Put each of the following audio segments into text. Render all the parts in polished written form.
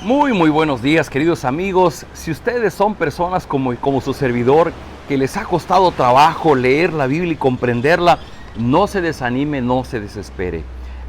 Muy buenos días, queridos amigos. Si ustedes son personas como su servidor, que les ha costado trabajo leer la Biblia y comprenderla, no se desanime, no se desespere.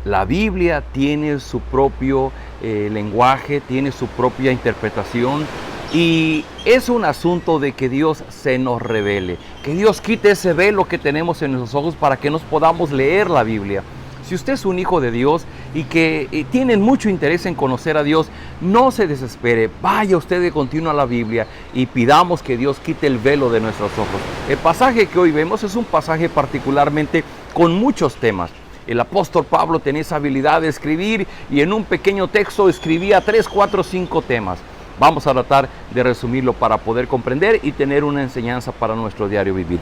La Biblia tiene su propio lenguaje, tiene su propia interpretación, y es un asunto de que Dios se nos revele, que Dios quite ese velo que tenemos en nuestros ojos para que nos podamos leer la Biblia. Si usted es un hijo de Dios y que tiene mucho interés en conocer a Dios, no se desespere, vaya usted de continuo a la Biblia y pidamos que Dios quite el velo de nuestros ojos. El pasaje que hoy vemos es un pasaje particularmente con muchos temas. El apóstol Pablo tenía esa habilidad de escribir y en un pequeño texto escribía 3, 4, 5 temas. Vamos a tratar de resumirlo para poder comprender y tener una enseñanza para nuestro diario vivir.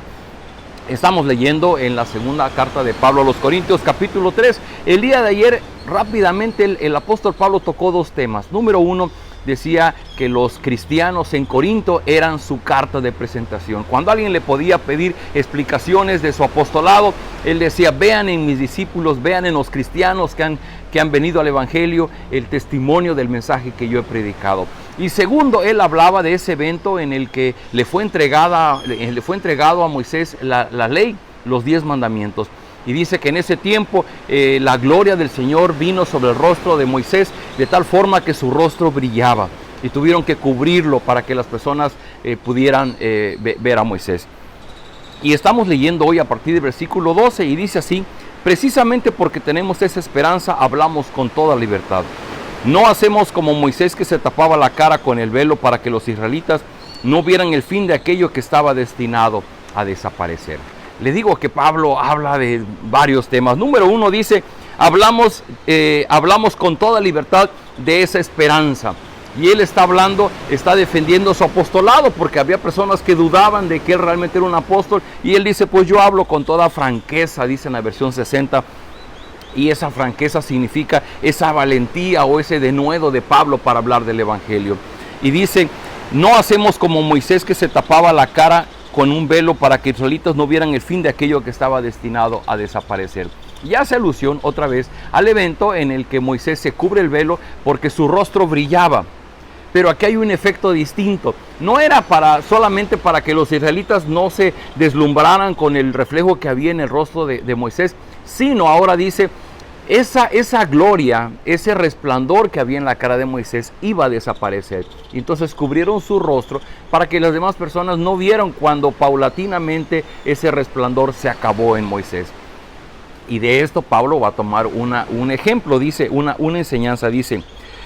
Estamos leyendo en la segunda carta de Pablo a los Corintios, capítulo 3. El día de ayer, rápidamente, el apóstol Pablo tocó dos temas. Número uno, decía que los cristianos en Corinto eran su carta de presentación. Cuando alguien le podía pedir explicaciones de su apostolado, él decía: vean en mis discípulos, vean en los cristianos que han venido al Evangelio el testimonio del mensaje que yo he predicado. Y segundo, él hablaba de ese evento en el que le fue entregado a Moisés la ley, los 10 mandamientos. Y dice que en ese tiempo la gloria del Señor vino sobre el rostro de Moisés de tal forma que su rostro brillaba. Y tuvieron que cubrirlo para que las personas pudieran ver a Moisés. Y estamos leyendo hoy a partir del versículo 12 y dice así: precisamente porque tenemos esa esperanza, hablamos con toda libertad. No hacemos como Moisés, que se tapaba la cara con el velo para que los israelitas no vieran el fin de aquello que estaba destinado a desaparecer. Le digo que Pablo habla de varios temas. Número uno, dice, hablamos con toda libertad de esa esperanza. Y él está defendiendo su apostolado, porque había personas que dudaban de que él realmente era un apóstol. Y él dice: pues yo hablo con toda franqueza, dice en la versión 60. Y esa franqueza significa esa valentía o ese denuedo de Pablo para hablar del Evangelio. Y dice: no hacemos como Moisés, que se tapaba la cara con un velo para que los israelitas no vieran el fin de aquello que estaba destinado a desaparecer. Y hace alusión otra vez al evento en el que Moisés se cubre el velo porque su rostro brillaba. Pero aquí hay un efecto distinto. No era solamente para que los israelitas no se deslumbraran con el reflejo que había en el rostro de Moisés, sino ahora dice, esa gloria, ese resplandor que había en la cara de Moisés iba a desaparecer. Y entonces cubrieron su rostro para que las demás personas no vieran cuando paulatinamente ese resplandor se acabó en Moisés. Y de esto Pablo va a tomar un ejemplo, dice, una enseñanza, dice: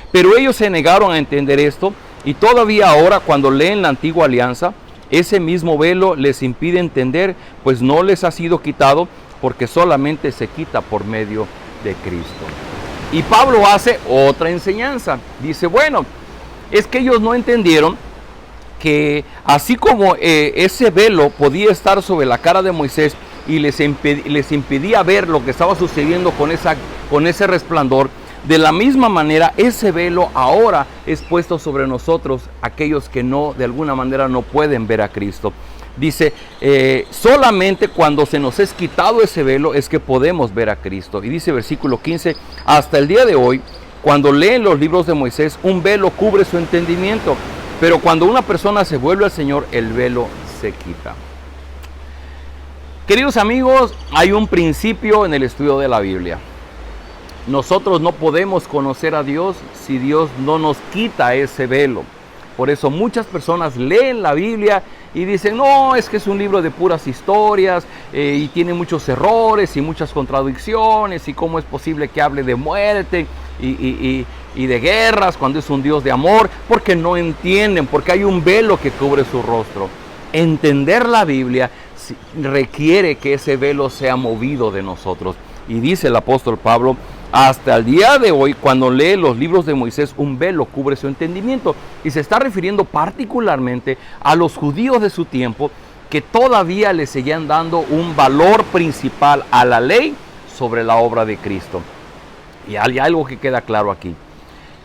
pero ellos se negaron a entender esto, y todavía ahora, cuando leen la antigua alianza, ese mismo velo les impide entender, pues no les ha sido quitado, porque solamente se quita por medio de Cristo. Y Pablo hace otra enseñanza. Dice: bueno, es que ellos no entendieron que así como ese velo podía estar sobre la cara de Moisés y les impedía ver lo que estaba sucediendo con ese resplandor, de la misma manera ese velo ahora es puesto sobre nosotros, aquellos que de alguna manera no pueden ver a Cristo. Dice, solamente cuando se nos es quitado ese velo es que podemos ver a Cristo. Y dice versículo 15, hasta el día de hoy, cuando leen los libros de Moisés, un velo cubre su entendimiento, pero cuando una persona se vuelve al Señor, el velo se quita. Queridos amigos, hay un principio en el estudio de la Biblia. Nosotros no podemos conocer a Dios si Dios no nos quita ese velo. Por eso muchas personas leen la Biblia y dicen: no, es que es un libro de puras historias y tiene muchos errores y muchas contradicciones, y cómo es posible que hable de muerte y de guerras cuando es un Dios de amor, porque no entienden, porque hay un velo que cubre su rostro. Entender la Biblia requiere que ese velo sea movido de nosotros. Y dice el apóstol Pablo: hasta el día de hoy, cuando lee los libros de Moisés, un velo cubre su entendimiento. Y se está refiriendo particularmente a los judíos de su tiempo, que todavía le seguían dando un valor principal a la ley sobre la obra de Cristo. Y hay algo que queda claro aquí.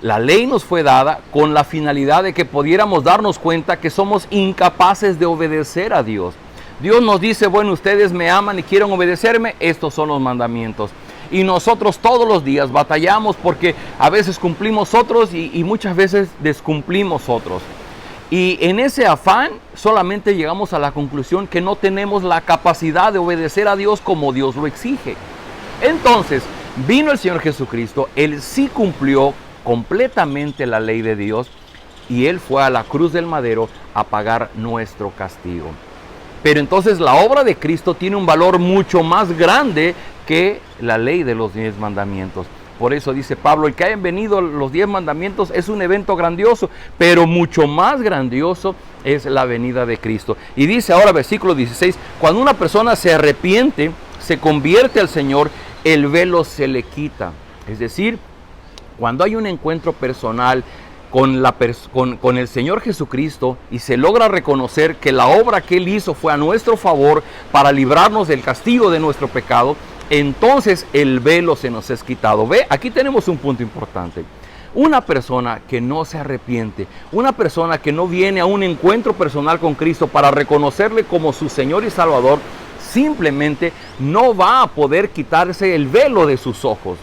La ley nos fue dada con la finalidad de que pudiéramos darnos cuenta que somos incapaces de obedecer a Dios. Dios nos dice: bueno, ustedes me aman y quieren obedecerme, estos son los mandamientos. Y nosotros todos los días batallamos porque a veces cumplimos otros y muchas veces descumplimos otros. Y en ese afán solamente llegamos a la conclusión que no tenemos la capacidad de obedecer a Dios como Dios lo exige. Entonces, vino el Señor Jesucristo, Él sí cumplió completamente la ley de Dios y Él fue a la cruz del madero a pagar nuestro castigo. Pero entonces la obra de Cristo tiene un valor mucho más grande que la ley de los 10 mandamientos. Por eso dice Pablo, el que hayan venido los 10 mandamientos es un evento grandioso, pero mucho más grandioso es la venida de Cristo. Y dice ahora versículo 16, cuando una persona se arrepiente, se convierte al Señor, el velo se le quita. Es decir, cuando hay un encuentro personal con el Señor Jesucristo y se logra reconocer que la obra que Él hizo fue a nuestro favor para librarnos del castigo de nuestro pecado, entonces el velo se nos es quitado. Ve, aquí tenemos un punto importante. Una persona que no se arrepiente, una persona que no viene a un encuentro personal con Cristo para reconocerle como su Señor y Salvador, simplemente no va a poder quitarse el velo de sus ojos.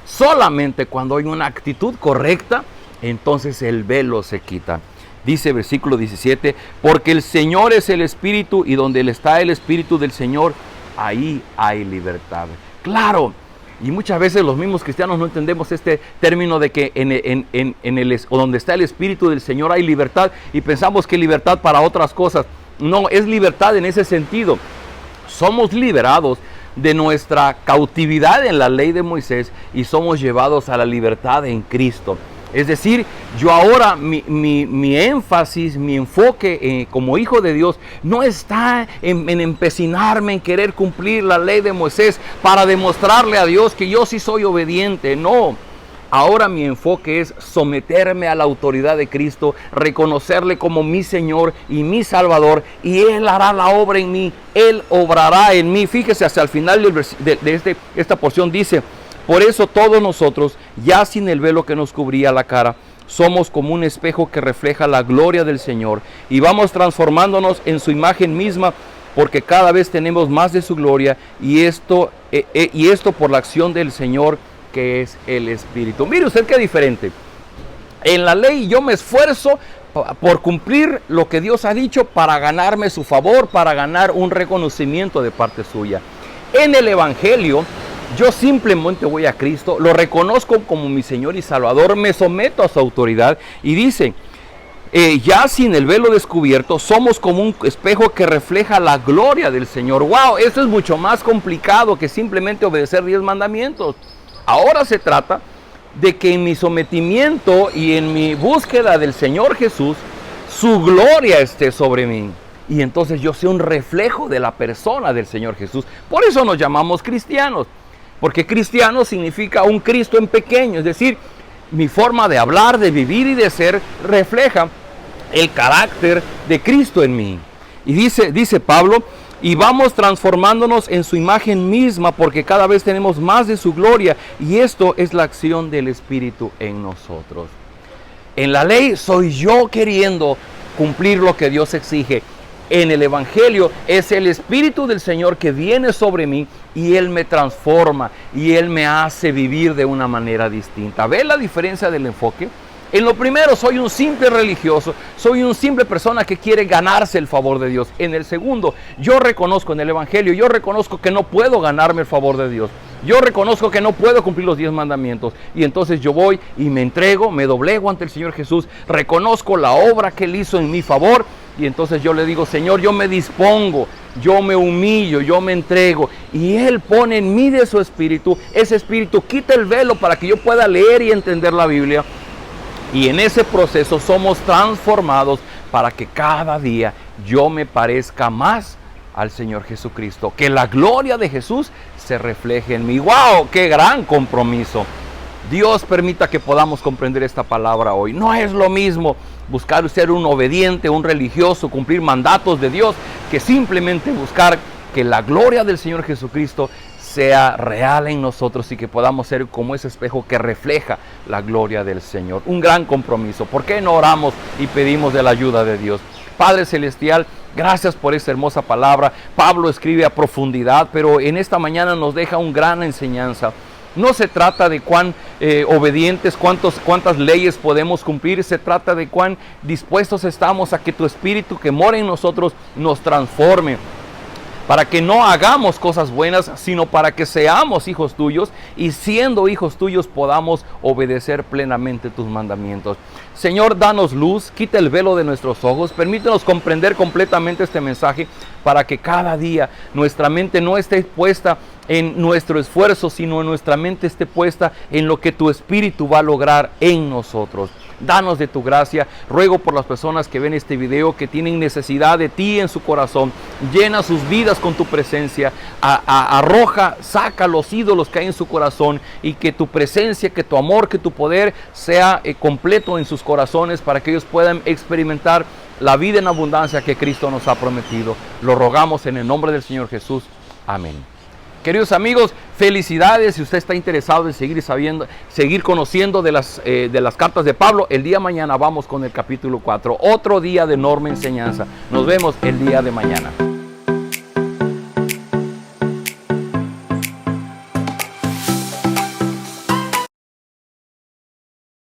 Solamente cuando hay una actitud correcta, entonces el velo se quita. Dice versículo 17, porque el Señor es el Espíritu y donde está el Espíritu del Señor, ahí hay libertad. Claro, y muchas veces los mismos cristianos no entendemos este término de que donde está el Espíritu del Señor hay libertad y pensamos que libertad para otras cosas. No, es libertad en ese sentido. Somos liberados de nuestra cautividad en la ley de Moisés y somos llevados a la libertad en Cristo. Es decir, yo ahora mi énfasis, mi enfoque como hijo de Dios no está en empecinarme en querer cumplir la ley de Moisés para demostrarle a Dios que yo sí soy obediente. No, ahora mi enfoque es someterme a la autoridad de Cristo, reconocerle como mi Señor y mi Salvador, y Él hará la obra en mí, Él obrará en mí. Fíjese, hasta el final de esta porción dice, por eso todos nosotros, ya sin el velo que nos cubría la cara, somos como un espejo que refleja la gloria del Señor y vamos transformándonos en su imagen misma porque cada vez tenemos más de su gloria y esto por la acción del Señor que es el Espíritu. Mire usted qué diferente. En la ley yo me esfuerzo por cumplir lo que Dios ha dicho para ganarme su favor, para ganar un reconocimiento de parte suya. En el Evangelio, yo simplemente voy a Cristo, lo reconozco como mi Señor y Salvador, me someto a su autoridad y dice, ya sin el velo descubierto, somos como un espejo que refleja la gloria del Señor. ¡Wow! Esto es mucho más complicado que simplemente obedecer 10 mandamientos. Ahora se trata de que en mi sometimiento y en mi búsqueda del Señor Jesús, su gloria esté sobre mí. Y entonces yo sea un reflejo de la persona del Señor Jesús. Por eso nos llamamos cristianos. Porque cristiano significa un Cristo en pequeño, es decir, mi forma de hablar, de vivir y de ser refleja el carácter de Cristo en mí. Y dice Pablo, y vamos transformándonos en su imagen misma porque cada vez tenemos más de su gloria y esto es la acción del Espíritu en nosotros. En la ley soy yo queriendo cumplir lo que Dios exige. En el Evangelio es el Espíritu del Señor que viene sobre mí y Él me transforma y Él me hace vivir de una manera distinta. ¿Ve la diferencia del enfoque? En lo primero soy un simple religioso, soy una simple persona que quiere ganarse el favor de Dios. En el segundo, yo reconozco en el Evangelio, yo reconozco que no puedo ganarme el favor de Dios. Yo reconozco que no puedo cumplir los 10 mandamientos. Y entonces yo voy y me entrego, me doblego ante el Señor Jesús, reconozco la obra que Él hizo en mi favor. Y entonces yo le digo, Señor, yo me dispongo, yo me humillo, yo me entrego. Y Él pone en mí de su Espíritu, ese Espíritu quita el velo para que yo pueda leer y entender la Biblia. Y en ese proceso somos transformados para que cada día yo me parezca más al Señor Jesucristo. Que la gloria de Jesús se refleje en mí. ¡Wow! ¡Qué gran compromiso! Dios permita que podamos comprender esta palabra hoy. No es lo mismo buscar ser un obediente, un religioso, cumplir mandatos de Dios, que simplemente buscar que la gloria del Señor Jesucristo sea real en nosotros y que podamos ser como ese espejo que refleja la gloria del Señor. Un gran compromiso. ¿Por qué no oramos y pedimos de la ayuda de Dios? Padre Celestial, gracias por esta hermosa palabra. Pablo escribe a profundidad, pero en esta mañana nos deja una gran enseñanza. No se trata de cuán obedientes, cuántas leyes podemos cumplir. Se trata de cuán dispuestos estamos a que tu Espíritu que mora en nosotros nos transforme, para que no hagamos cosas buenas, sino para que seamos hijos tuyos, y siendo hijos tuyos podamos obedecer plenamente tus mandamientos. Señor, danos luz, quita el velo de nuestros ojos, permítenos comprender completamente este mensaje, para que cada día nuestra mente no esté puesta en nuestro esfuerzo, sino nuestra mente esté puesta en lo que tu Espíritu va a lograr en nosotros. Danos de tu gracia. Ruego por las personas que ven este video, que tienen necesidad de ti en su corazón. Llena sus vidas con tu presencia. Arroja, saca los ídolos que hay en su corazón, y que tu presencia, que tu amor, que tu poder sea completo en sus corazones, para que ellos puedan experimentar la vida en abundancia que Cristo nos ha prometido. Lo rogamos en el nombre del Señor Jesús. Amén. Queridos amigos, felicidades. Si usted está interesado en seguir conociendo de las cartas de Pablo, el día de mañana vamos con el capítulo 4. Otro día de enorme enseñanza. Nos vemos el día de mañana.